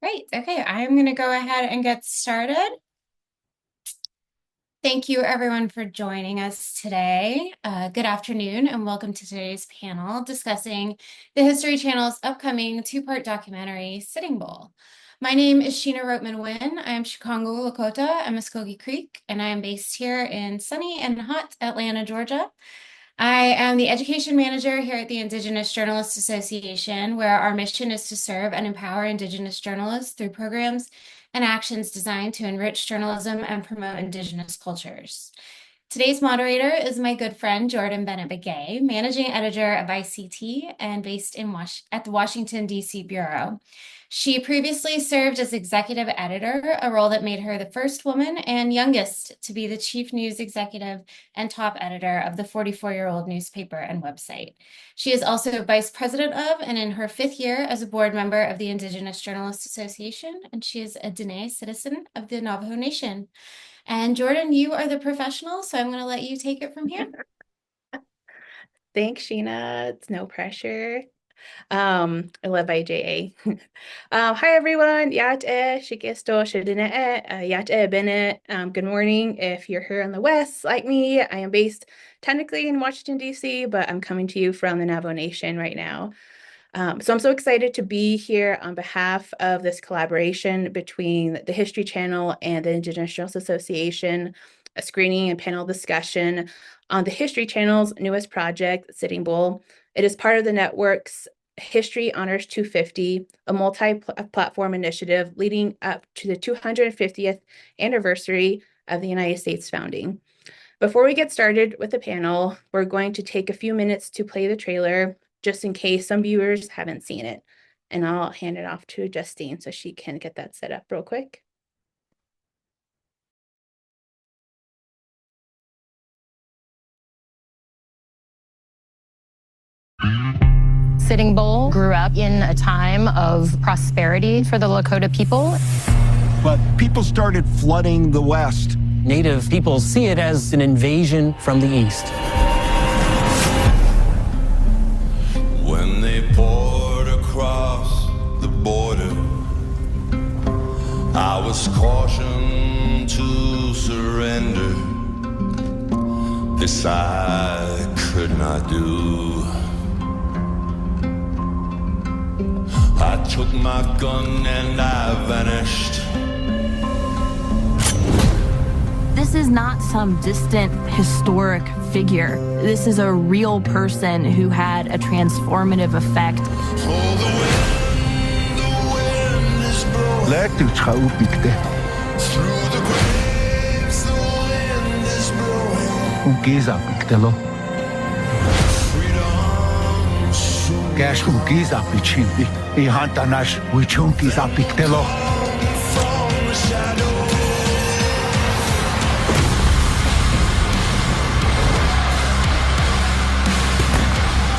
Great. Okay, I'm going to go ahead and get started. Thank you, everyone, for joining us today. Good afternoon, and welcome to today's panel discussing the History Channel's upcoming two-part documentary, Sitting Bull. My name is Sheena Roatman-Wynn. I am Chikongo Lakota and Muskogee Creek, and I am based here in sunny and hot Atlanta, Georgia. I am the education manager here at the Indigenous Journalists Association, where our mission is to serve and empower Indigenous journalists through programs and actions designed to enrich journalism and promote Indigenous cultures. Today's moderator is my good friend, Jourdan Bennett-Begaye, managing editor of ICT and based at the Washington, D.C. Bureau. She previously served as executive editor, a role that made her the first woman and youngest to be the chief news executive and top editor of the 44-year-old newspaper and website. She is also vice president of and in her 5th year as a board member of the Indigenous Journalists Association, and she is a Diné citizen of the Navajo Nation. And Jourdan, you are the professional, so I'm going to let you take it from here. Thanks, Sheena. It's no pressure. I love IJA. Hi, everyone. Bennett. Good morning. If you're here in the West, like me, I am based technically in Washington, D.C., but I'm coming to you from the Navajo Nation right now. So I'm so excited to be here on behalf of this collaboration between the History Channel and the Indigenous Journalists Association, a screening and panel discussion on the History Channel's newest project, Sitting Bull. It is part of the network's History Honors 250, a multi-platform initiative leading up to the 250th anniversary of the United States founding. Before we get started with the panel, we're going to take a few minutes to play the trailer, just in case some viewers haven't seen it. And I'll hand it off to Justine so she can get that set up real quick. Sitting Bull grew up in a time of prosperity for the Lakota people. But people started flooding the West. Native people see it as an invasion from the East. When they poured across the border, I was cautioned to surrender. This I could not do. I took my gun and I vanished. This is not some distant historic figure. This is a real person who had a transformative effect. Oh, the wind is blowing. Through the graves, the wind is blowing.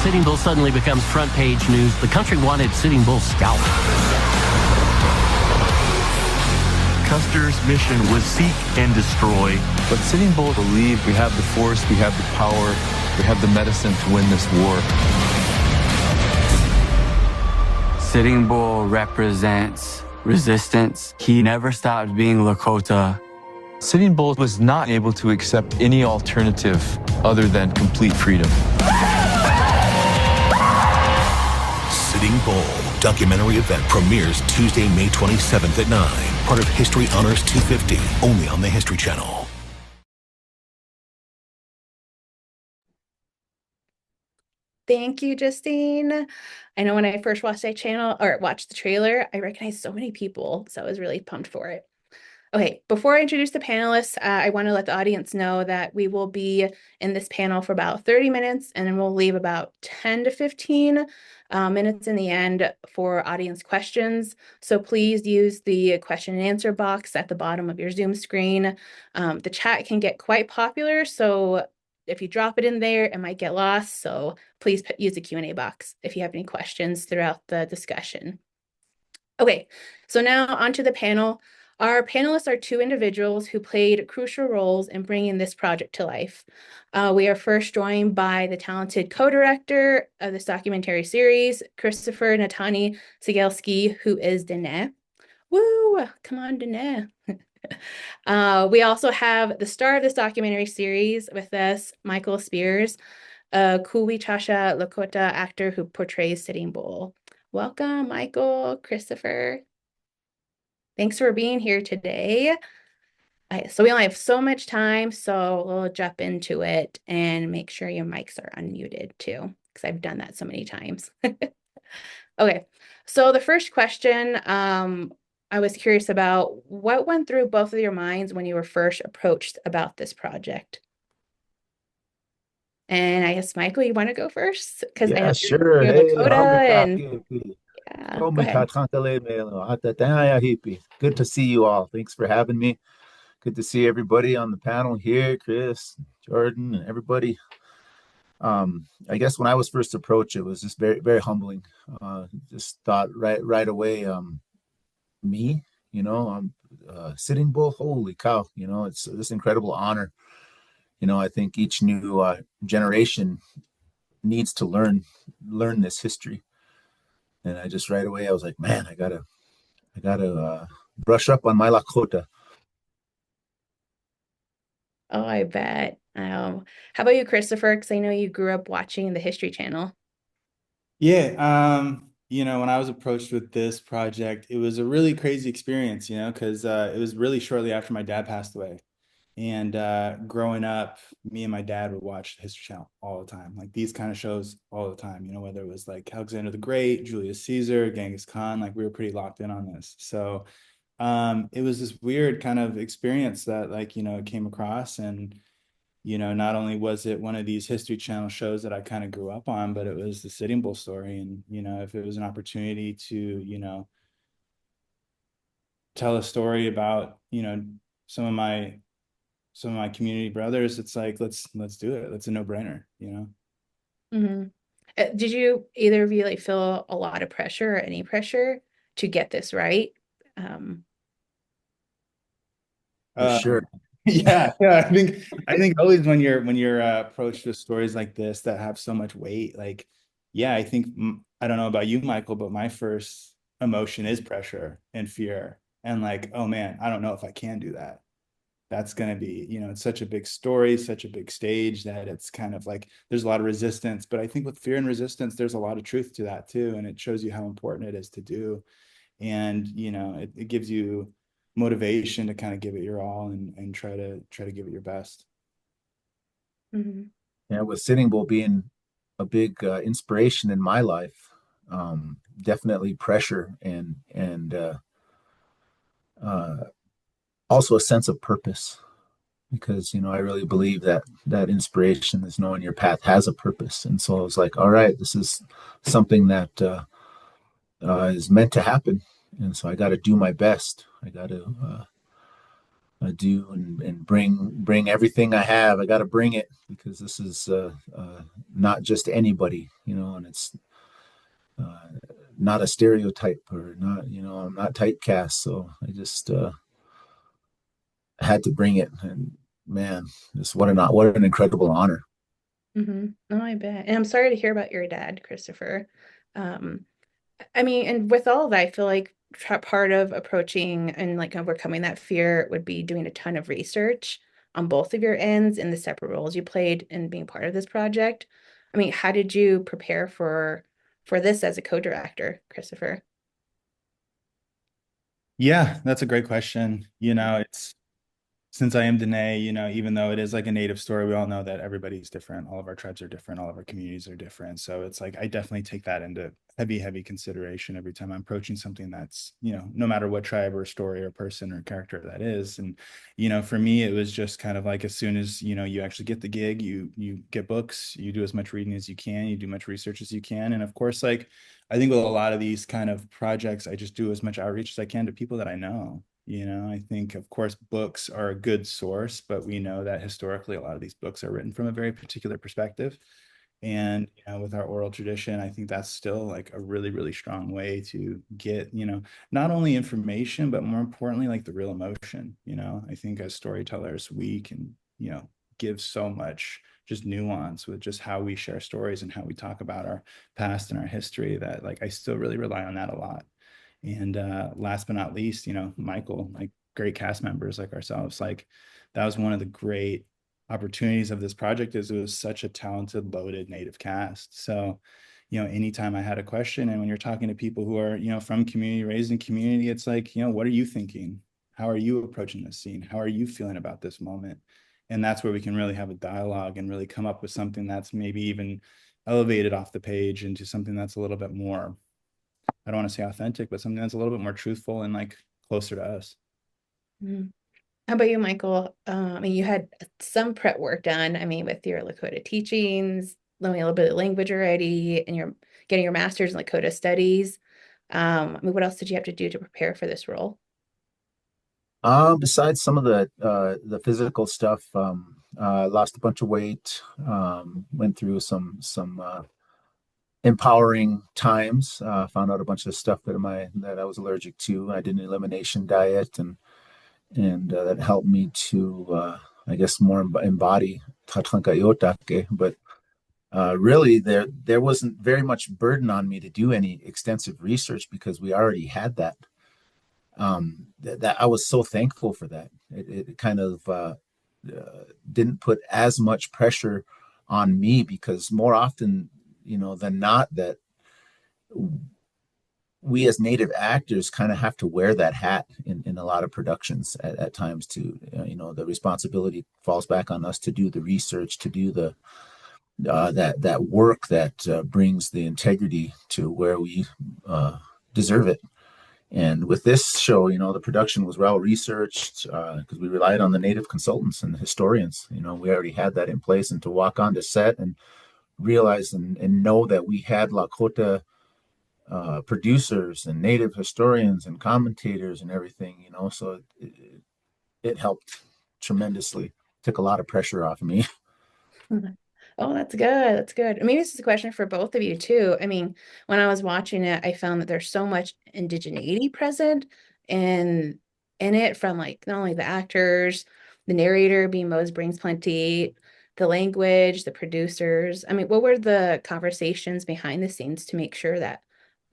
Sitting Bull suddenly becomes front page news. The country wanted Sitting Bull scalped. Custer's mission was seek and destroy. But Sitting Bull believed we have the force, we have the power, we have the medicine to win this war. Sitting Bull represents resistance. He never stopped being Lakota. Sitting Bull was not able to accept any alternative other than complete freedom. Sitting Bull documentary event premieres Tuesday, May 27th at 9. Part of History Honors 250, only on the History Channel. Thank you, Justine. I know when I first watched watched the trailer, I recognized so many people, so I was really pumped for it. Okay, before I introduce the panelists, I want to let the audience know that we will be in this panel for about 30 minutes, and then we'll leave about 10 to 15 minutes in the end for audience questions. So please use the question and answer box at the bottom of your Zoom screen. The chat can get quite popular, so if you drop it in there, it might get lost. So please use the Q&A box if you have any questions throughout the discussion. Okay, so now onto the panel. Our panelists are two individuals who played crucial roles in bringing this project to life. We are first joined by the talented co-director of this documentary series, Christopher Nataanii Cegielski, who is Diné. Woo! Come on, Diné. We also have the star of this documentary series with us, Michael Spears, a Kul Wičaša Lakota actor who portrays Sitting Bull. Welcome, Michael, Christopher. Thanks for being here today. So we only have so much time, so we'll jump into it and make sure your mics are unmuted too, because I've done that so many times. Okay, so the first question I was curious about, what went through both of your minds when you were first approached about this project? And I guess, Michael, you want to go first? Because yeah, I know sure. you're Hey, Lakota and yeah, go ahead. Good to see you all. Thanks for having me. Good to see everybody on the panel here, Chris, Jourdan, and everybody. I guess when I was first approached, it was just very, very humbling. Just thought right away, me, Sitting Bull, holy cow, it's this incredible honor. I think each new generation needs to learn this history. And I just right away I was like, man, I gotta brush up on my Lakota. Oh, I bet. How about you, Christopher? Because I know you grew up watching the History Channel. Yeah, when I was approached with this project, it was a really crazy experience, because it was really shortly after my dad passed away. And growing up, me and my dad would watch the History Channel all the time, like these kind of shows all the time, whether it was like Alexander the Great, Julius Caesar, Genghis Khan, like we were pretty locked in on this. So it was this weird kind of experience that it came across. And not only was it one of these History Channel shows that I kind of grew up on, but it was the Sitting Bull story. And if it was an opportunity to tell a story about some of my community brothers, it's like let's do it. That's a no-brainer. Mm-hmm. Did you either of you feel a lot of pressure or any pressure to get this right? For sure. Yeah. I think always when you're approached with stories like this that have so much weight, I think I don't know about you, Michael, but my first emotion is pressure and fear and oh man, I don't know if I can do that. That's going to be, it's such a big story, such a big stage that it's kind of there's a lot of resistance. But I think with fear and resistance, there's a lot of truth to that too. And it shows you how important it is to do. And, it gives you motivation to kind of give it your all and try to give it your best. Mm-hmm. Yeah, with Sitting Bull being a big inspiration in my life, definitely pressure and also a sense of purpose, because I really believe that inspiration is knowing your path has a purpose. And so I was like, all right, this is something that is meant to happen, and so I got to do my best. I got to do and bring everything I have. I got to bring it, because this is not just anybody, and it's not a stereotype, or not, I'm not typecast. So I just had to bring it, and man, what an incredible honor. Mm-hmm. Oh, I bet. And I'm sorry to hear about your dad, Christopher. I mean, and with all of that, I feel like part of approaching and overcoming that fear would be doing a ton of research on both of your ends and the separate roles you played in being part of this project. I mean, how did you prepare for this as a co-director, Christopher? Yeah, that's a great question. It's since I am Diné, even though it is a native story, we all know that everybody's different. All of our tribes are different. All of our communities are different. So it's I definitely take that into heavy consideration every time I'm approaching something that's, no matter what tribe or story or person or character that is. And, for me, it was just kind of as soon as, you actually get the gig, you get books, you do as much reading as you can, you do much research as you can. And of course, I think with a lot of these kind of projects, I just do as much outreach as I can to people that I know. I think, of course, books are a good source, but we know that historically, a lot of these books are written from a very particular perspective. And, with our oral tradition, I think that's still a really, really strong way to get, not only information, but more importantly, the real emotion. I think as storytellers, we can, give so much just nuance with just how we share stories and how we talk about our past and our history that I still really rely on that a lot. And last but not least, you know, Michael, like great cast members like ourselves, like that was one of the great opportunities of this project, is it was such a talented, loaded Native cast. So, you know, anytime I had a question, and when you're talking to people who are, you know, from community, raised in community, it's like, you know, what are you thinking? How are you approaching this scene? How are you feeling about this moment? And that's where we can really have a dialogue and really come up with something that's maybe even elevated off the page into something that's a little bit more, I don't want to say authentic, but something that's a little bit more truthful and like closer to us. Mm-hmm. How about you, Michael? I mean, you had some prep work done, I mean, with your Lakota teachings, learning a little bit of language already, and you're getting your master's in Lakota studies. I mean, what else did you have to do to prepare for this role? Besides some of the physical stuff, lost a bunch of weight, went through some empowering times, found out a bunch of stuff that I was allergic to. I did an elimination diet, and that helped me to I guess more embody Tatanka Iotake. But really there wasn't very much burden on me to do any extensive research because we already had that. That I was so thankful for that. It kind of didn't put as much pressure on me, because more often, you know, than not, that we as Native actors kind of have to wear that hat in a lot of productions at times too. You know, the responsibility falls back on us to do the research, to do the that work that brings the integrity to where we deserve it. And with this show, you know, the production was well researched because we relied on the Native consultants and the historians. You know, we already had that in place, and to walk onto set and realize and know that we had Lakota producers and Native historians and commentators and everything, you know, so it helped tremendously. Took a lot of pressure off of me. Oh, that's good. That's good. Maybe this is a question for both of you too. I mean, when I was watching it, I found that there's so much indigeneity present in it, from like not only the actors, the narrator being Mose Brings Plenty, the language, the producers. I mean, what were the conversations behind the scenes to make sure that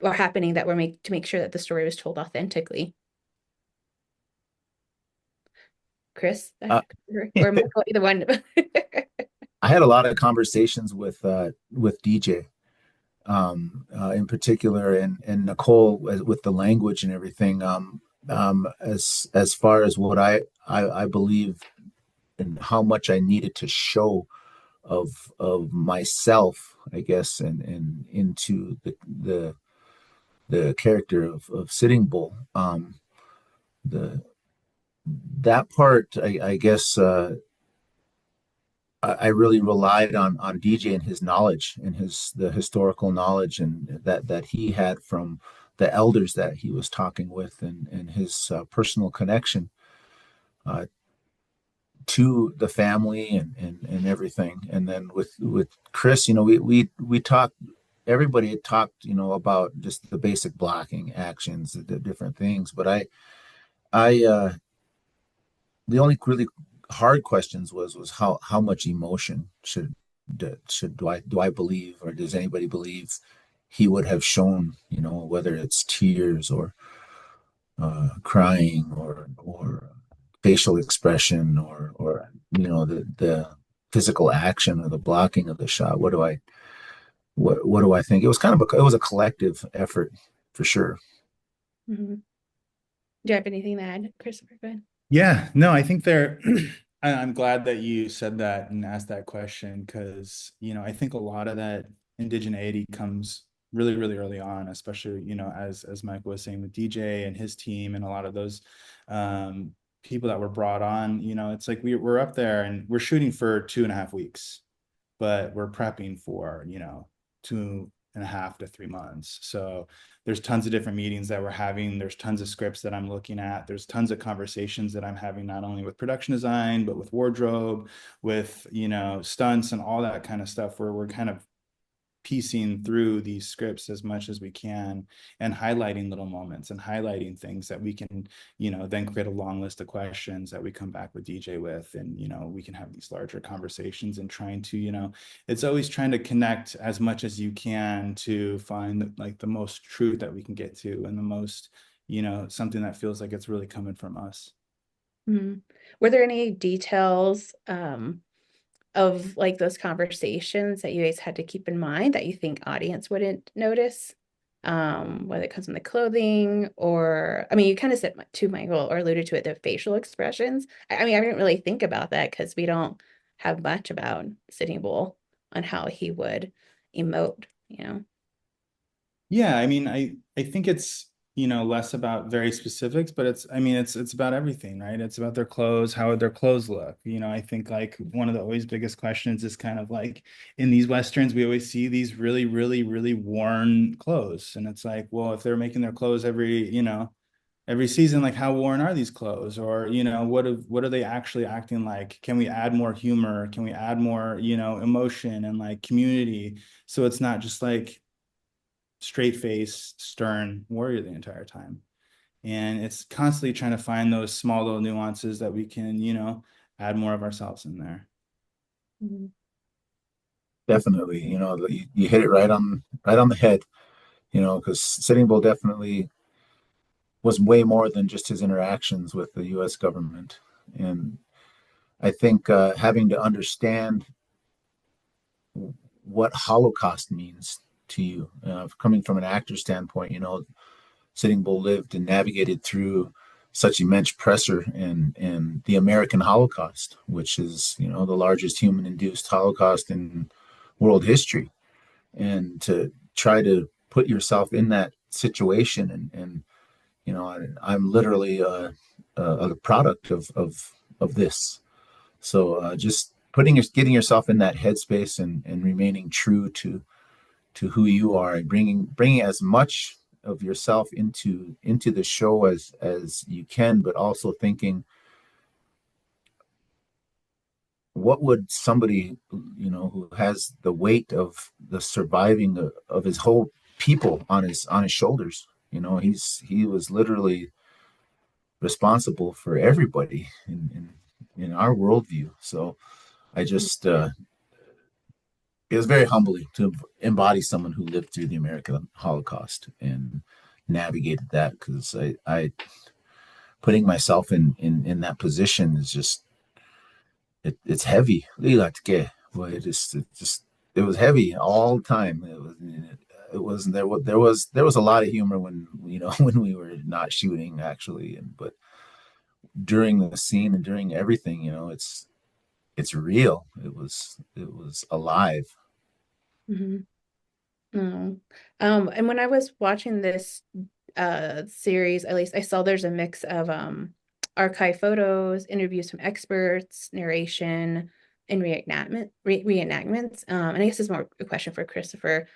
were happening, that were to make sure that the story was told authentically? Chris, or Michael, either one. I had a lot of conversations with DJ, in particular, and Nicole with the language and everything. As far as what I believe and how much I needed to show of myself, I guess, and into the character of Sitting Bull. That part, I guess. I really relied on DJ and his knowledge and the historical knowledge and that he had from the elders that he was talking with, and his personal connection to the family and everything. And then with Chris, you know, we talked. Everybody had talked, you know, about just the basic blocking actions, the different things. But the only really hard questions was how much emotion do I believe, or does anybody believe he would have shown, you know, whether it's tears or crying or facial expression or you know the physical action or the blocking of the shot. What do I think? It was kind of it was a collective effort for sure. Mm-hmm. Do you have anything to add, Christopher? Go ahead. Yeah, no, I think I'm glad that you said that and asked that question, because, you know, I think a lot of that indigeneity comes really, really early on, especially, you know, as Michael was saying with DJ and his team and a lot of those people that were brought on. You know, it's like we're up there and we're shooting for 2.5 weeks, but we're prepping for, you know, 2.5 to 3 months. So there's tons of different meetings that we're having. There's tons of scripts that I'm looking at. There's tons of conversations that I'm having, not only with production design, but with wardrobe, with, you know, stunts and all that kind of stuff, where we're kind of piecing through these scripts as much as we can and highlighting little moments and highlighting things that we can, then create a long list of questions that we come back with DJ with, and, we can have these larger conversations and trying to, it's always trying to connect as much as you can to find like the most truth that we can get to, and the most, something that feels like it's really coming from us. Mm-hmm. Were there any details of like those conversations that you guys had to keep in mind that you think audience wouldn't notice, whether it comes from the clothing, or, I mean, you kind of said to Michael, or alluded to it, the facial expressions. I mean, I didn't really think about that because we don't have much about Sitting Bull on how he would emote, Yeah, I mean, I think it's, less about very specifics, but it's about everything, right? It's about their clothes, how would their clothes look? I think like one of the always biggest questions is kind of like, in these Westerns, we always see these really, really, really worn clothes. And it's like, well, if they're making their clothes every season, like how worn are these clothes? Or, what are they actually acting like? Can we add more humor? Can we add more, emotion and like community? So it's not just like straight face, stern warrior the entire time. And it's constantly trying to find those small little nuances that we can, add more of ourselves in there. Mm-hmm. Definitely, you hit it right on the head, because Sitting Bull definitely was way more than just his interactions with the U.S. government. And I think having to understand what Holocaust means to you, coming from an actor standpoint, Sitting Bull lived and navigated through such immense pressure and the American Holocaust, which is, the largest human-induced Holocaust in world history. And to try to put yourself in that situation, and I'm literally a product of this. So just getting yourself in that headspace and remaining true to who you are, and bringing as much of yourself into the show as you can, but also thinking, what would somebody who has the weight of the surviving of his whole people on his shoulders, he was literally responsible for everybody in our worldview. So I just it was very humbling to embody someone who lived through the American Holocaust and navigated that, because I putting myself in that position is just it's heavy. Boy, it was heavy all the time. There was a lot of humor when when we were not shooting actually, but during the scene and during everything, it's real. It was alive. Mm-hmm. Oh. And when I was watching this series, at least I saw there's a mix of archive photos, interviews from experts, narration, and reenactments. And I guess this is more a question for Christopher.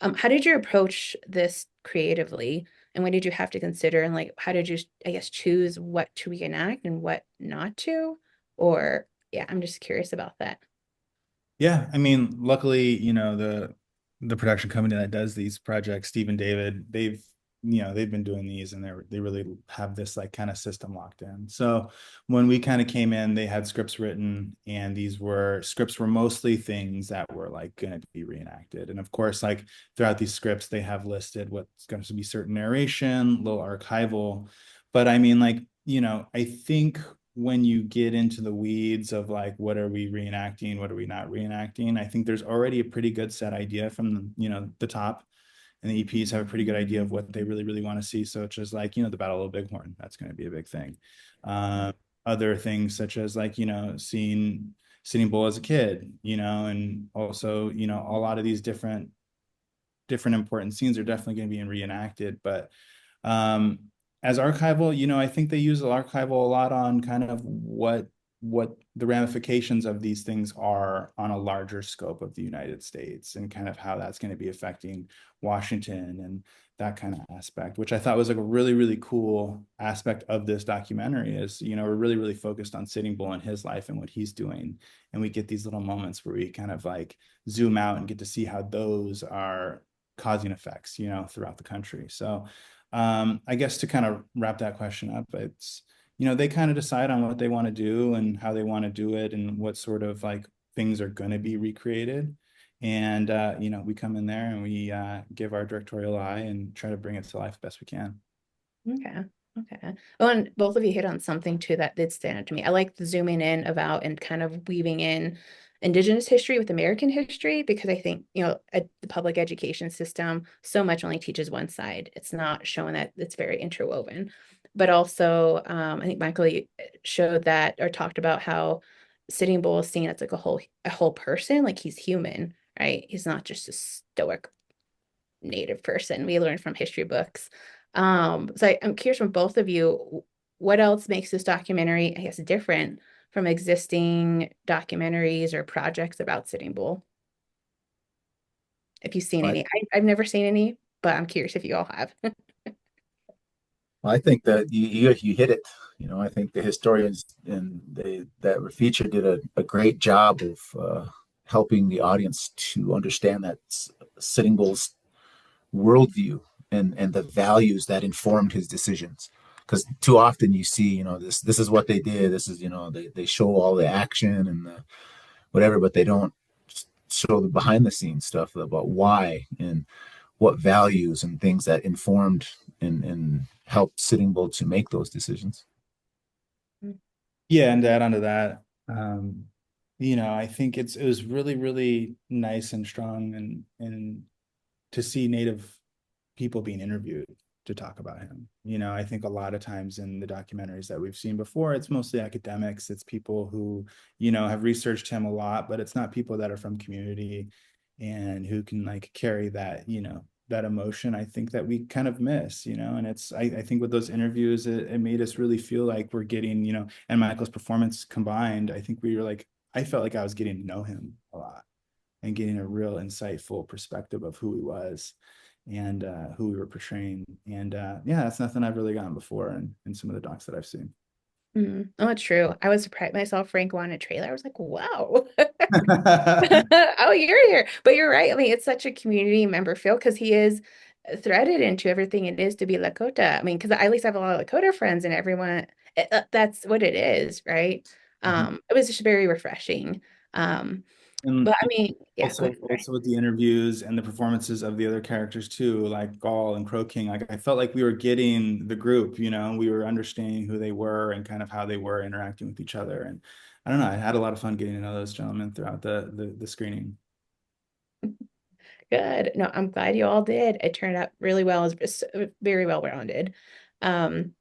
How did you approach this creatively, and what did you have to consider, and like how did you, I guess, choose what to reenact and what not to? Or yeah, I'm just curious about that. Yeah, I mean, luckily, the production company that does these projects, Steve and David, they've been doing these, and they really have this like kind of system locked in. So when we kind of came in, they had scripts written, and scripts were mostly things that were like going to be reenacted. And of course, like throughout these scripts, they have listed what's going to be certain narration, little archival. But I mean, like, I think when you get into the weeds of like, what are we reenacting, what are we not reenacting, I think there's already a pretty good set idea from the top, and the EPs have a pretty good idea of what they really, really want to see, such as like, the Battle of Bighorn, that's going to be a big thing. Other things such as like, seeing Sitting Bull as a kid, and also, a lot of these different important scenes are definitely going to be reenacted. But as archival, I think they use archival a lot on kind of what what the ramifications of these things are on a larger scope of the United States, and kind of how that's going to be affecting Washington and that kind of aspect, which I thought was like a really, really cool aspect of this documentary. Is, you know, we're really, really focused on Sitting Bull and his life and what he's doing. And we get these little moments where we kind of like zoom out and get to see how those are causing effects, you know, throughout the country. So I guess to kind of wrap that question up, it's, you know, they kind of decide on what they want to do and how they want to do it and what sort of like things are going to be recreated. And, you know, we come in there and we give our directorial eye and try to bring it to life the best we can. Okay. Okay. Well, and both of you hit on something too that did stand out to me. I like the zooming in about and kind of weaving in Indigenous history with American history, because I think, you know, the public education system so much only teaches one side. It's not showing that it's very interwoven. But also, I think Michael showed that or talked about how Sitting Bull is seen as like a whole person, like he's human, right? He's not just a stoic Native person we learned from history books. So I'm curious from both of you, what else makes this documentary, I guess, different from existing documentaries or projects about Sitting Bull? If you've seen any. I've never seen any, but I'm curious if you all have. I think that you hit it. You know, I think the historians and that were featured did a great job of helping the audience to understand that Sitting Bull's worldview and the values that informed his decisions. Because too often you see, you know, this is what they did. This is, you know, they show all the action and the whatever, but they don't show the behind the scenes stuff about why and what values and things that informed and helped Sitting Bull to make those decisions. Yeah, and to add on to that, you know, I think it was really, really nice and strong and to see Native people being interviewed to talk about him. You know, I think a lot of times in the documentaries that we've seen before, it's mostly academics. It's people who, you know, have researched him a lot, but it's not people that are from community and who can like carry that, you know, that emotion, I think, that we kind of miss, you know. And it's, I think with those interviews, it made us really feel like we're getting, you know, and Michael's performance combined, I think we were like, I felt like I was getting to know him a lot and getting a real insightful perspective of who he was and who we were portraying. And yeah, that's nothing I've really gotten before in some of the docs that I've seen. Oh, it's true. I was surprised myself. Frank wanted a trailer. I was like, wow. Oh, you're here. But you're right. I mean, it's such a community member feel because he is threaded into everything it is to be Lakota. I mean, because I at least have a lot of Lakota friends and everyone, that's what it is, right? It was just very refreshing. But I mean, yeah. Also with the interviews and the performances of the other characters too, like Gaul and Crow King, like I felt like we were getting the group, you know, we were understanding who they were and kind of how they were interacting with each other. And I don't know, I had a lot of fun getting to know those gentlemen throughout the screening. Good. No, I'm glad you all did. It turned out really well. It was very well rounded. And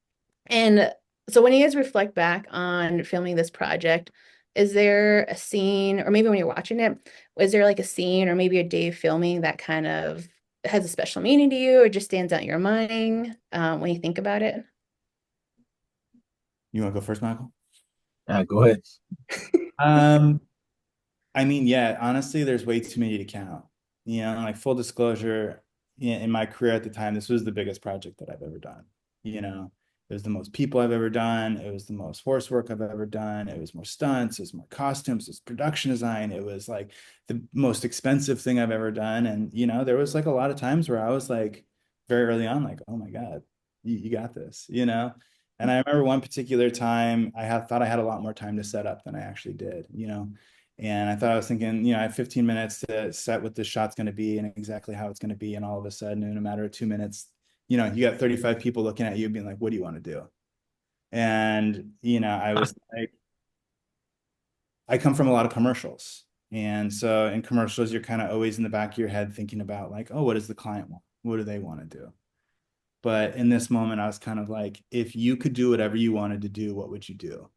so when you guys reflect back on filming this project, is there a scene, or maybe when you're watching it, was there like a scene or maybe a day of filming that kind of has a special meaning to you or just stands out in your mind when you think about it? You want to go first, Michael? Go ahead. I mean, yeah, honestly, there's way too many to count. You know, like full disclosure, in my career at the time, this was the biggest project that I've ever done. You know, it was the most people I've ever done. It was the most horse work I've ever done. It was more stunts. It was more costumes. It was production design. It was like the most expensive thing I've ever done. And, you know, there was like a lot of times where I was like very early on, like, oh my God, you got this, you know? And I remember one particular time thought I had a lot more time to set up than I actually did, you know? And I thought I was thinking, you know, I have 15 minutes to set what this shot's going to be and exactly how it's going to be. And all of a sudden, in a matter of 2 minutes, you know, you got 35 people looking at you being like, what do you want to do? And, you know, I was like, I come from a lot of commercials. And so in commercials, you're kind of always in the back of your head thinking about like, oh, what does the client want? What do they want to do? But in this moment, I was kind of like, if you could do whatever you wanted to do, what would you do?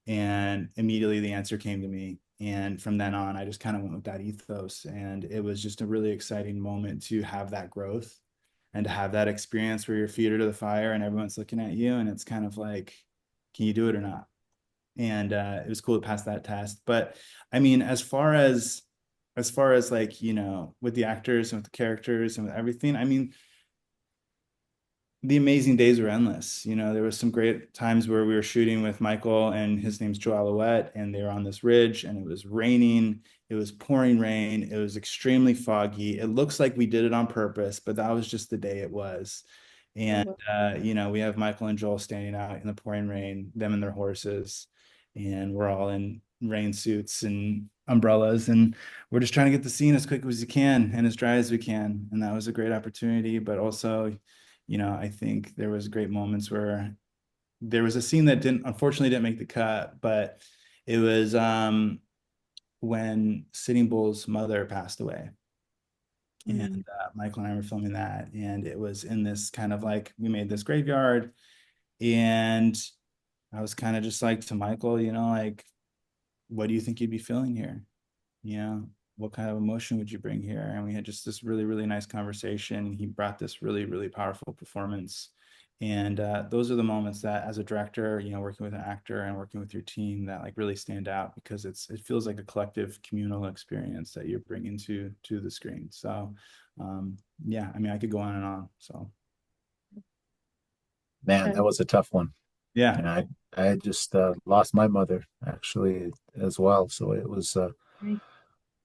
And immediately the answer came to me. And from then on, I just kind of went with that ethos. And it was just a really exciting moment to have that growth and to have that experience where your feet are to the fire and everyone's looking at you. And it's kind of like, can you do it or not? and it was cool to pass that test. But I mean, as far as like, you know, with the actors and with the characters and with everything, I mean, the amazing days were endless. You know, there was some great times where we were shooting with Michael, and his name's Joalowet, and they were on this ridge, and it was raining. It was pouring rain. It was extremely foggy. It looks like we did it on purpose, but that was just the day it was. And, you know, we have Michael and Joel standing out in the pouring rain, them and their horses, and we're all in rain suits and umbrellas, and we're just trying to get the scene as quick as we can and as dry as we can. And that was a great opportunity. But also, you know, I think there was great moments where there was a scene that unfortunately didn't make the cut, but it was when Sitting Bull's mother passed away. And Michael and I were filming that, and it was in this kind of like, we made this graveyard, and I was kind of just like to Michael, you know, like, what do you think you'd be feeling here? You know, what kind of emotion would you bring here? And we had just this really, really nice conversation. He brought this really, really powerful performance. And those are the moments that, as a director, you know, working with an actor and working with your team, that like really stand out, because it feels like a collective communal experience that you're bringing to the screen. So yeah, I mean, I could go on and on. So man, that was a tough one. Yeah. And I had just lost my mother actually as well, so it was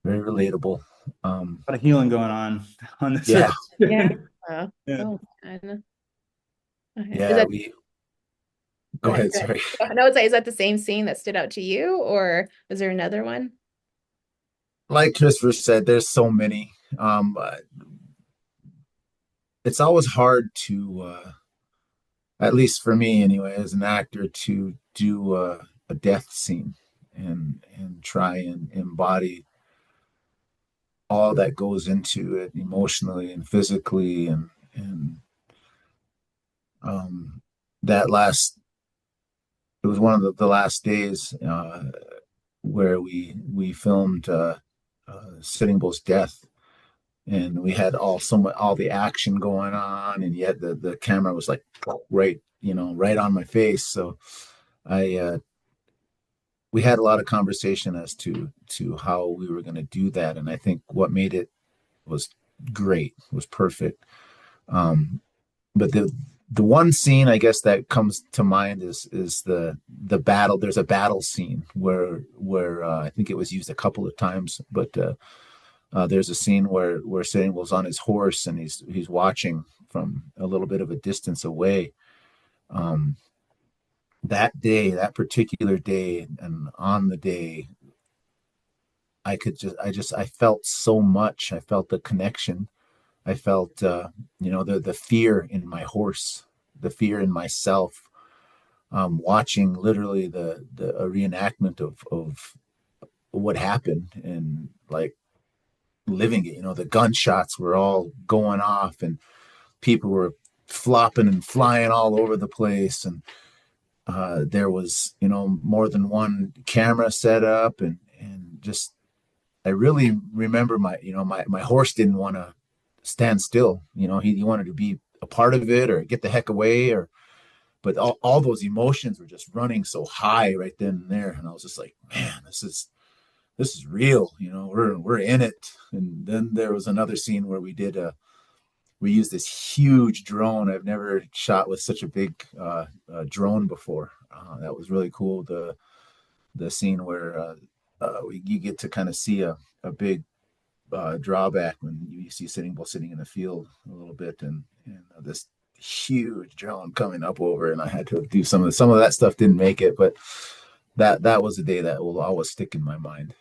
very relatable. A lot of healing going on this. Yeah. Yeah. Yeah. Oh, man. Okay. Yeah, go ahead, sorry. No, is that the same scene that stood out to you, or was there another one? Like Christopher said, there's so many. It's always hard to, at least for me anyway, as an actor, to do a death scene and try and embody all that goes into it emotionally and physically, and it was one of the last days where we filmed Sitting Bull's death, and we had all the action going on, and yet the camera was like right on my face. So we had a lot of conversation as to how we were going to do that, and I think what made it was great, was perfect. But the one scene I guess that comes to mind is the battle. There's a battle scene where I think it was used a couple of times, but there's a scene where Sitting Bull's on his horse, and he's watching from a little bit of a distance away. That particular day, and on the day, I felt so much. I felt the connection. I felt, the fear in my horse, the fear in myself, watching literally a reenactment of what happened, and like living it. You know, the gunshots were all going off, and people were flopping and flying all over the place, and there was, more than one camera set up, and just, I really remember my horse didn't want to stand still. He wanted to be a part of it or get the heck away, but all those emotions were just running so high right then and there, and I was just like, man, this is real. We're in it. And then there was another scene where we used this huge drone. I've never shot with such a big drone before. That was really cool. The scene where you get to kind of see a big drawback when you see Sitting Bull sitting in the field a little bit, and this huge drone coming up over, and I had to do some of that stuff didn't make it, but that was a day that will always stick in my mind.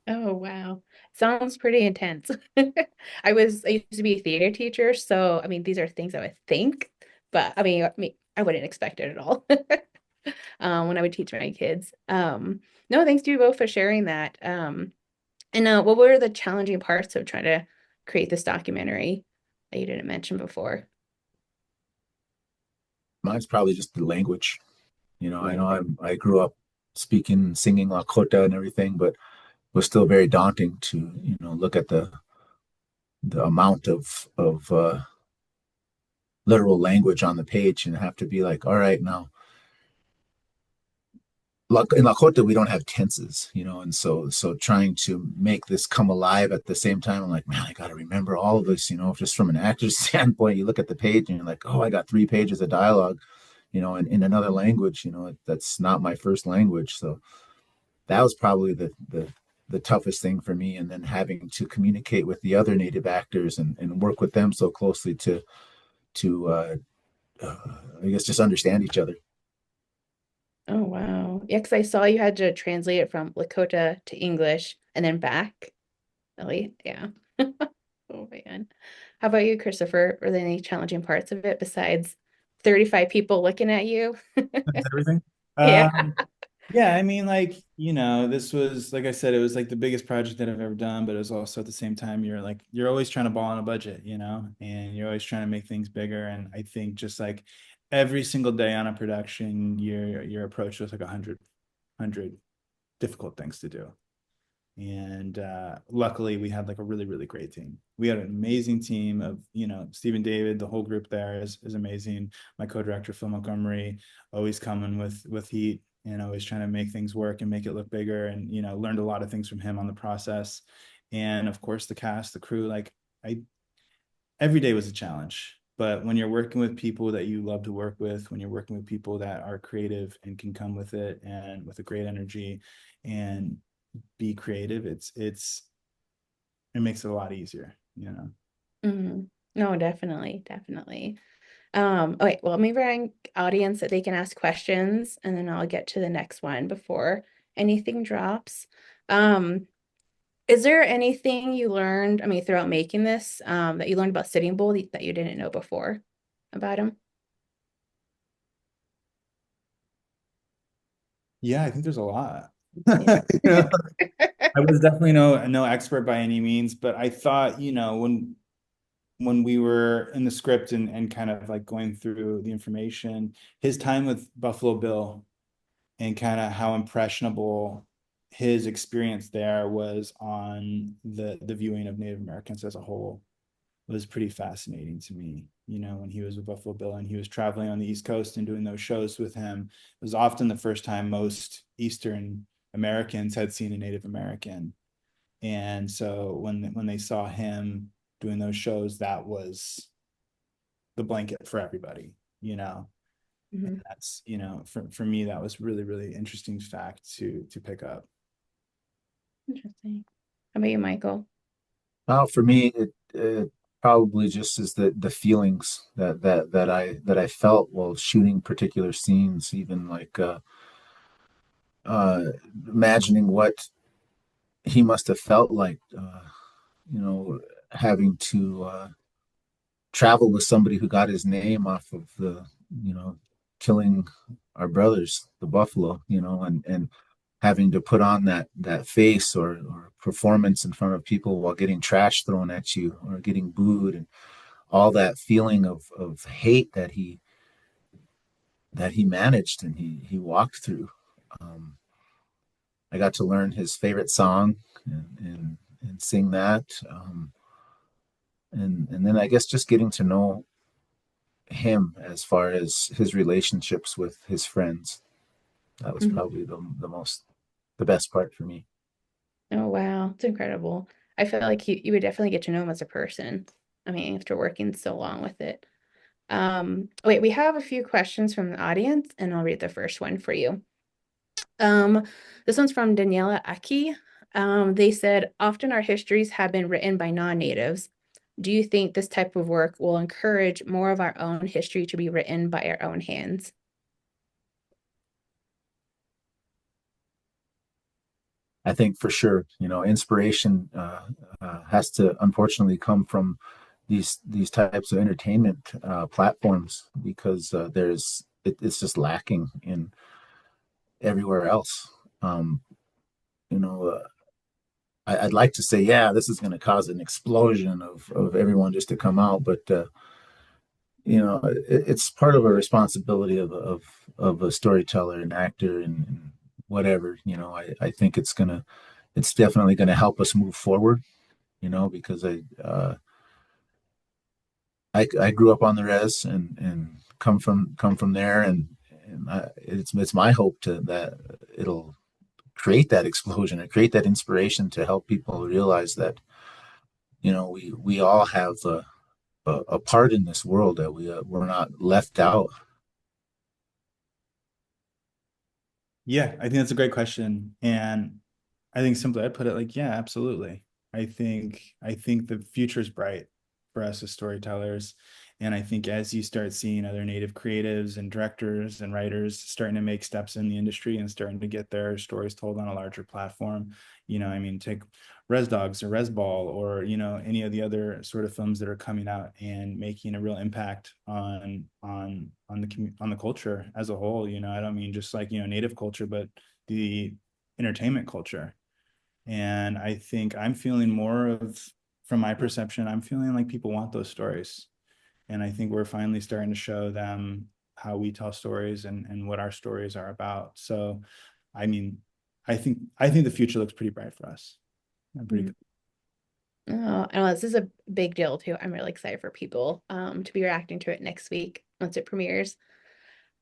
Oh, wow. Sounds pretty intense. I used to be a theater teacher, so I mean, these are things I would think, but I mean, I wouldn't expect it at all when I would teach my kids. No, thanks to you both for sharing that. And what were the challenging parts of trying to create this documentary that you didn't mention before? Mine's probably just the language. I know I grew up speaking, singing Lakota and everything, but it was still very daunting to, look at the amount of literal language on the page and have to be like, all right, now in Lakota, we don't have tenses, and so trying to make this come alive at the same time, I'm like, man, I got to remember all of this, just from an actor's standpoint. You look at the page and you're like, oh, I got 3 pages of dialogue, in another language, that's not my first language. So that was probably the toughest thing for me. And then having to communicate with the other Native actors and work with them so closely to I guess just understand each other. Oh, wow. Yeah, because I saw you had to translate it from Lakota to English and then back. Really? Yeah. Oh, man. How about you, Christopher? Were there any challenging parts of it besides 35 people looking at you? Everything? Yeah. Yeah, I mean, like, this was, like I said, it was like the biggest project that I've ever done, but it was also at the same time, you're always trying to ball on a budget, and you're always trying to make things bigger. And I think just like every single day on a production, you're approached with like 100 difficult things to do. And luckily we had like a really, really great team. We had an amazing team of, Stephen David, the whole group there is amazing. My co-director, Phil Montgomery, always coming with heat and always trying to make things work and make it look bigger. And, learned a lot of things from him on the process. And of course, the cast, the crew, like every day was a challenge. But when you're working with people that you love to work with, when you're working with people that are creative and can come with it and with a great energy and be creative, it makes it a lot easier, Mm-hmm. No, definitely. Okay, well, maybe our audience that they can ask questions, and then I'll get to the next one before anything drops. Is there anything you learned, throughout making this, that you learned about Sitting Bull that you didn't know before about him? Yeah, I think there's a lot. I was definitely no expert by any means, but I thought, when we were in the script and kind of like going through the information, his time with Buffalo Bill and kind of how impressionable his experience there was on the viewing of Native Americans as a whole was pretty fascinating to me. When he was with Buffalo Bill and he was traveling on the East Coast and doing those shows with him, it was often the first time most Eastern Americans had seen a Native American. And so when they saw him doing those shows, that was the blanket for everybody, Mm-hmm. And that's, for me, that was really, really interesting fact to pick up. Interesting. How about you, Michael? Well, for me, it probably just is the feelings that I felt while shooting particular scenes, even like imagining what he must have felt like, having to travel with somebody who got his name off of the, killing our brothers, the buffalo, and having to put on that face or performance in front of people while getting trash thrown at you or getting booed, and all that feeling of hate that he managed and he walked through. I got to learn his favorite song and sing that. And then I guess just getting to know him as far as his relationships with his friends. That was probably the best part for me. Oh, wow. It's incredible. I feel like you would definitely get to know him as a person. After working so long with it. Wait, we have a few questions from the audience, and I'll read the first one for you. This one's from Daniela Aki. They said, often our histories have been written by non-natives. Do you think this type of work will encourage more of our own history to be written by our own hands? I think for sure, inspiration has to unfortunately come from these types of entertainment platforms, because it's just lacking in everywhere else. I'd like to say, yeah, this is going to cause an explosion of everyone just to come out, but it's part of a responsibility of a storyteller and actor and whatever. I think it's definitely gonna help us move forward. Because I grew up on the res and come from there, and And it's my hope that it'll create that explosion and create that inspiration to help people realize that, we all have a part in this world, that we're not left out. Yeah, I think that's a great question. And I think simply I put it like, yeah, absolutely. I think the future is bright for us as storytellers. And I think as you start seeing other Native creatives and directors and writers starting to make steps in the industry and starting to get their stories told on a larger platform, take Res Dogs or Res Ball or, any of the other sort of films that are coming out and making a real impact on the culture as a whole. I don't mean just like, Native culture, but the entertainment culture. And I think I'm feeling from my perception, I'm feeling like people want those stories. And I think we're finally starting to show them how we tell stories and what our stories are about. So, I think the future looks pretty bright for us. I'm pretty good. Oh, I know this is a big deal too. I'm really excited for people to be reacting to it next week once it premieres.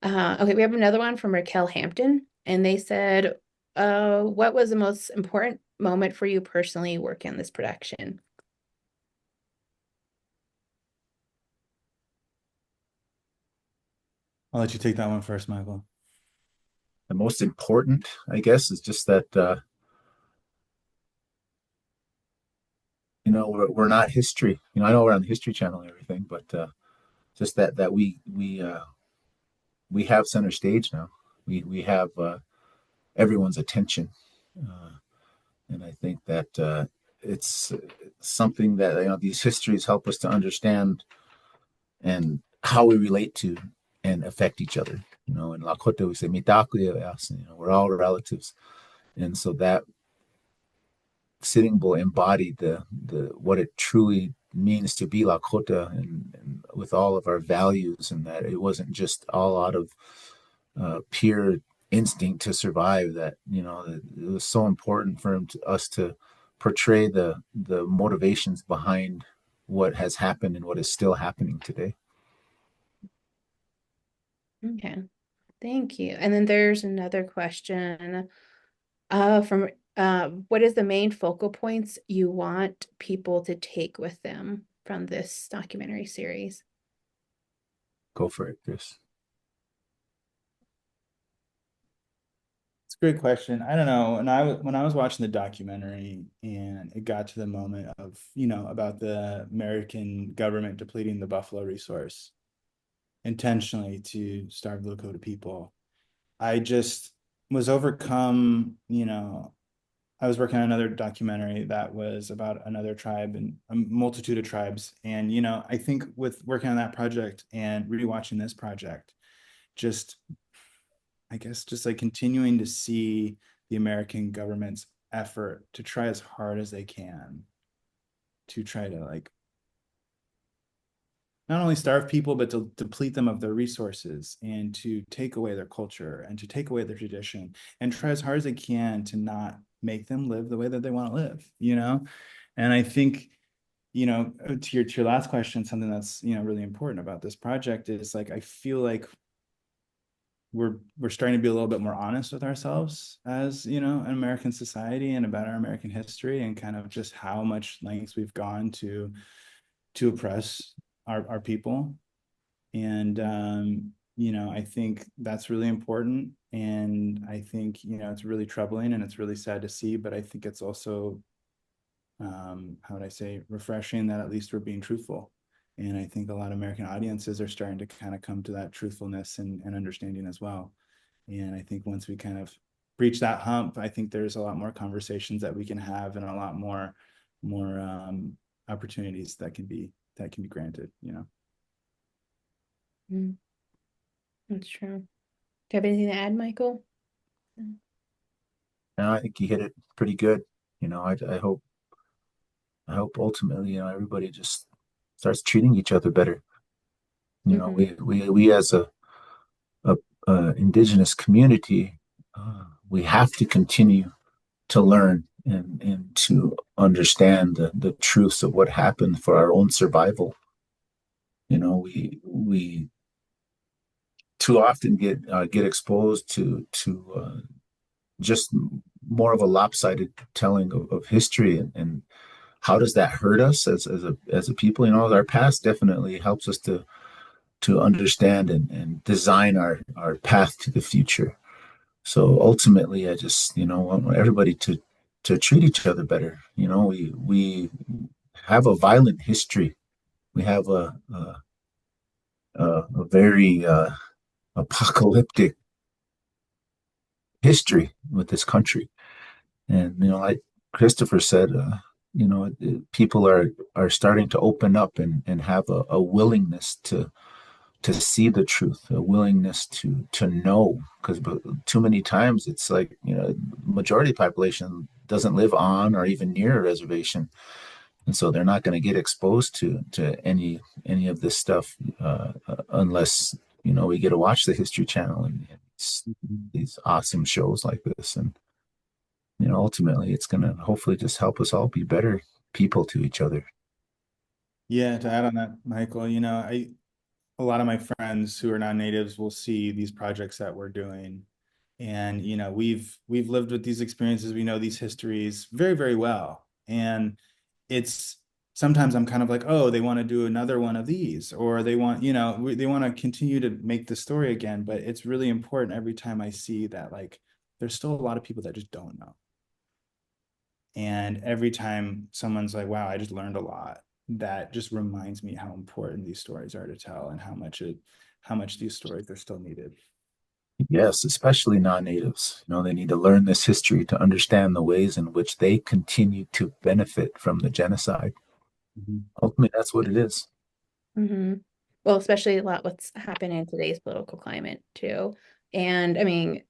Okay, we have another one from Raquel Hampton, and they said, what was the most important moment for you personally working on this production? I'll let you take that one first, Michael. The most important, I guess, is just that we're not history. I know we're on the History Channel and everything, but just that we have center stage now. We have everyone's attention, and I think that it's something that these histories help us to understand and how we relate to and affect each other. In Lakota we say "Mitakuye," we're all relatives, and so that Sitting Bull embodied the what it truly means to be Lakota, and with all of our values, and that it wasn't just all out of pure instinct to survive. That it was so important for us to portray the motivations behind what has happened and what is still happening today. Okay, thank you. And then there's another question from what is the main focal points you want people to take with them from this documentary series? Go for it, Chris. It's a great question. I don't know. When I was watching the documentary and it got to the moment of, about the American government depleting the buffalo resource intentionally to starve the Lakota people, I just was overcome. I was working on another documentary that was about another tribe and a multitude of tribes. And, I think with working on that project and rewatching this project, I guess just like continuing to see the American government's effort to try as hard as they can to try to not only starve people, but to deplete them of their resources and to take away their culture and to take away their tradition and try as hard as they can to not make them live the way that they want to live, And I think, to your last question, something that's, really important about this project is I feel like we're starting to be a little bit more honest with ourselves as, an American society and about our American history and kind of just how much lengths we've gone to oppress our people. And, I think that's really important. And I think, it's really troubling and it's really sad to see, but I think it's also, how would I say, refreshing that at least we're being truthful. And I think a lot of American audiences are starting to kind of come to that truthfulness and understanding as well. And I think once we kind of reach that hump, I think there's a lot more conversations that we can have and a lot more opportunities that can be granted, That's true. Do you have anything to add, Michael? No, I think you hit it pretty good. I hope ultimately, everybody just starts treating each other better. We as a Indigenous community, we have to continue to learn and to understand the truths of what happened for our own survival. too often get exposed to just more of a lopsided telling of history, and how does that hurt us as a people? You know, our past definitely helps us to understand and design our path to the future. So ultimately, I just, you know, want everybody to treat each other better. You know, we have a violent history. We have a very apocalyptic history with this country. And you know, like Christopher said, you know, people are starting to open up and have a willingness to see the truth, a willingness to know. Because too many times it's like, you know, majority population doesn't live on or even near a reservation, and so they're not going to get exposed to any of this stuff unless, you know, we get to watch the History Channel and these awesome shows like this. And you know, ultimately it's going to hopefully just help us all be better people to each other. Yeah, to add on that, Michael, you know, a lot of my friends who are non-natives will see these projects that we're doing, and you know, we've lived with these experiences, we know these histories very, very well, and it's sometimes I'm kind of like, oh, they want to do another one of these, or they want, you know, they want to continue to make the story again. But it's really important every time I see that, like, there's still a lot of people that just don't know. And every time someone's like, wow, I just learned a lot, that just reminds me how important these stories are to tell, and how much these stories are still needed. Yes, especially non-natives. You know, they need to learn this history to understand the ways in which they continue to benefit from the genocide. Ultimately, that's what it is. Well, especially a lot what's happening in today's political climate too. And I mean,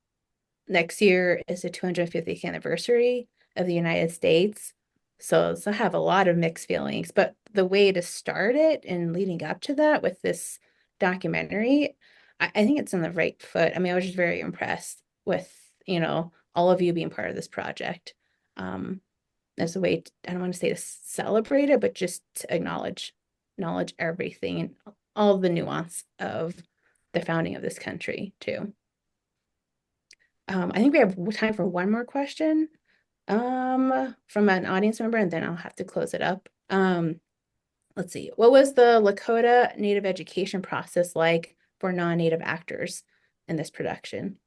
next year is the 250th anniversary of the United States. So I have a lot of mixed feelings, but the way to start it and leading up to that with this documentary, I think it's on the right foot. I mean, I was just very impressed with, you know, all of you being part of this project. As a way to, I don't want to say to celebrate it, but just to acknowledge everything and all the nuance of the founding of this country too. I think we have time for one more question from an audience member, and then I'll have to close it up. Let's see. What was the Lakota Native education process like for non-Native actors in this production?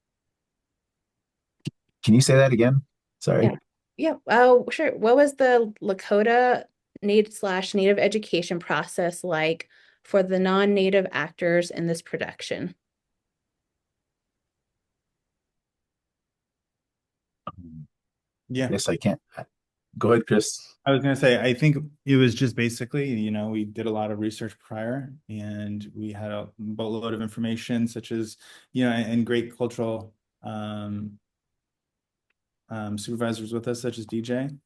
Can you say that again? Sorry. Yeah. Oh, sure. What was the Lakota Native education process like for the non-Native actors in this production? Yeah. Yes, I can't. Go ahead, Chris. I was going to say, I think it was just basically, you know, we did a lot of research prior, and we had a boatload of information, such as, you know, and great cultural supervisors with us, such as DJ.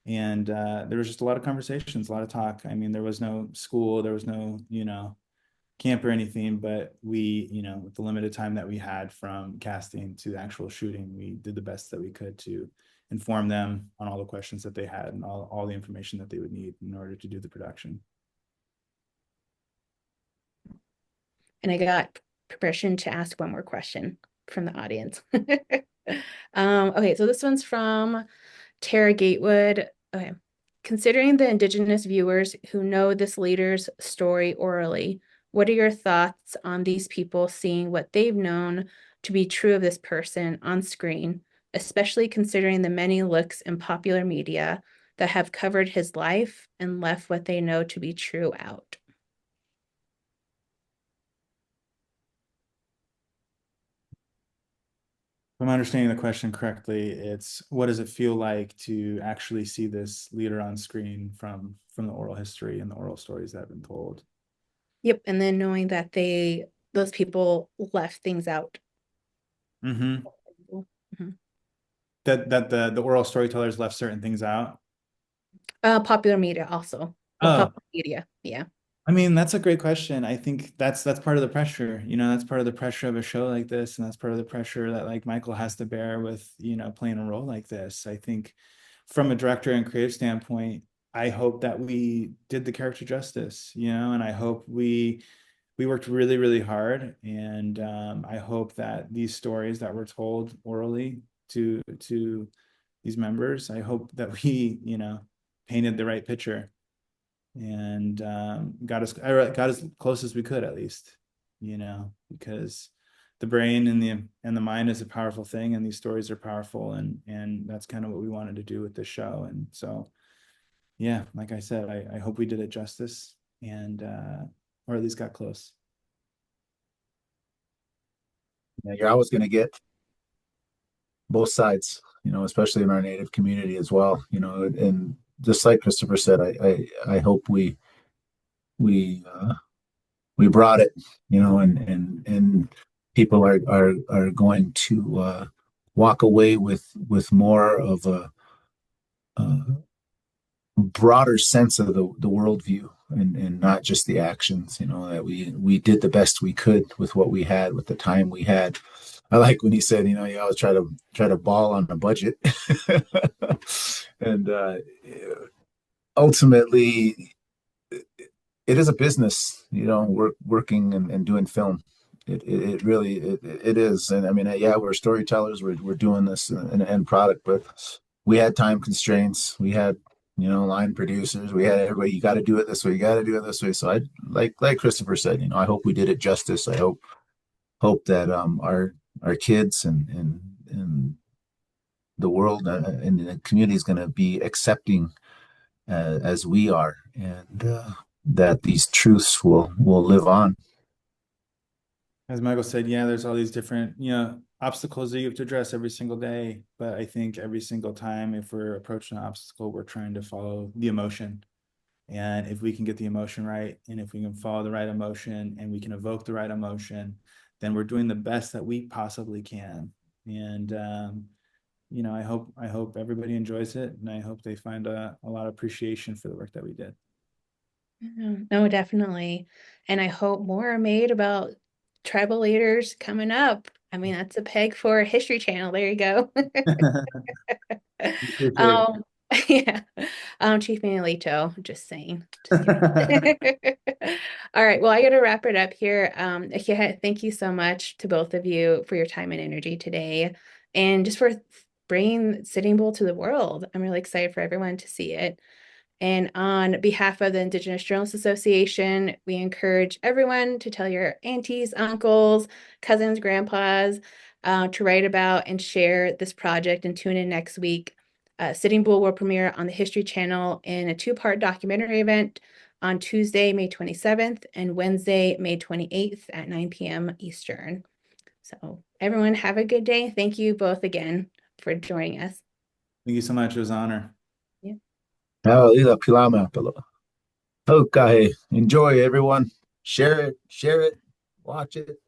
And there was just a lot of conversations, a lot of talk. I mean, there was no school, there was no, you know, camp or anything, but we, you know, with the limited time that we had from casting to the actual shooting, we did the best that we could to inform them on all the questions that they had and all the information that they would need in order to do the production. And I got permission to ask one more question from the audience. Okay, so this one's from Tara Gatewood. Okay. Considering the Indigenous viewers who know this leader's story orally, what are your thoughts on these people seeing what they've known to be true of this person on screen, especially considering the many looks in popular media that have covered his life and left what they know to be true out? If I'm understanding the question correctly, it's what does it feel like to actually see this leader on screen from the oral history and the oral stories that have been told? Yep, and then knowing that those people left things out. Mm-hmm. That the oral storytellers left certain things out? Popular media also. Popular media, yeah. I mean, that's a great question. I think that's part of the pressure, you know, that's part of the pressure of a show like this. And that's part of the pressure that like Michael has to bear with, you know, playing a role like this. I think from a director and creative standpoint, I hope that we did the character justice, you know, and I hope we we worked really, really hard, and I hope that these stories that were told orally to these members, I hope that we, painted the right picture and got as close as we could, at least, because the brain and the mind is a powerful thing, and these stories are powerful, and that's kind of what we wanted to do with this show. And so, yeah, like I said, I hope we did it justice, and or at least got close. Yeah, you're always going to get both sides, especially in our Native community as well, and just like Christopher said, I hope we brought it, and people are going to walk away with more of a broader sense of the worldview, and not just the actions, that we did the best we could with what we had, with the time we had. I like when he said, you always try to ball on a budget. And ultimately it is a business, working and doing film. It really is. And I mean, yeah, we're storytellers, we're doing this in an end product, but we had time constraints, we had line producers, we had everybody, you got to do it this way, you got to do it this way. So I like Christopher said, I hope we did it justice. I hope that our kids and the world and the community is going to be accepting as we are, and that these truths will live on. As Michael said, yeah, there's all these different, obstacles that you have to address every single day. But I think every single time, if we're approaching an obstacle, we're trying to follow the emotion. And if we can get the emotion right, and if we can follow the right emotion, and we can evoke the right emotion, then we're doing the best that we possibly can. And, I hope everybody enjoys it, and I hope they find a lot of appreciation for the work that we did. No, definitely. And I hope more are made about tribal leaders coming up. I mean, that's a peg for a History Channel. There you go. Yeah. Chief Manolito, just saying. Just all right. Well, I got to wrap it up here. Thank you so much to both of you for your time and energy today, and just for bringing Sitting Bull to the world. I'm really excited for everyone to see it. And on behalf of the Indigenous Journalists Association, we encourage everyone to tell your aunties, uncles, cousins, grandpas to write about and share this project, and tune in next week. Sitting Bull will premiere on the History Channel in a 2-part documentary event on Tuesday, May 27th and Wednesday, May 28th at 9 p.m. Eastern. So everyone have a good day. Thank you both again for joining us. Thank you so much. It was an honor. Okay, enjoy, everyone. Share it, watch it.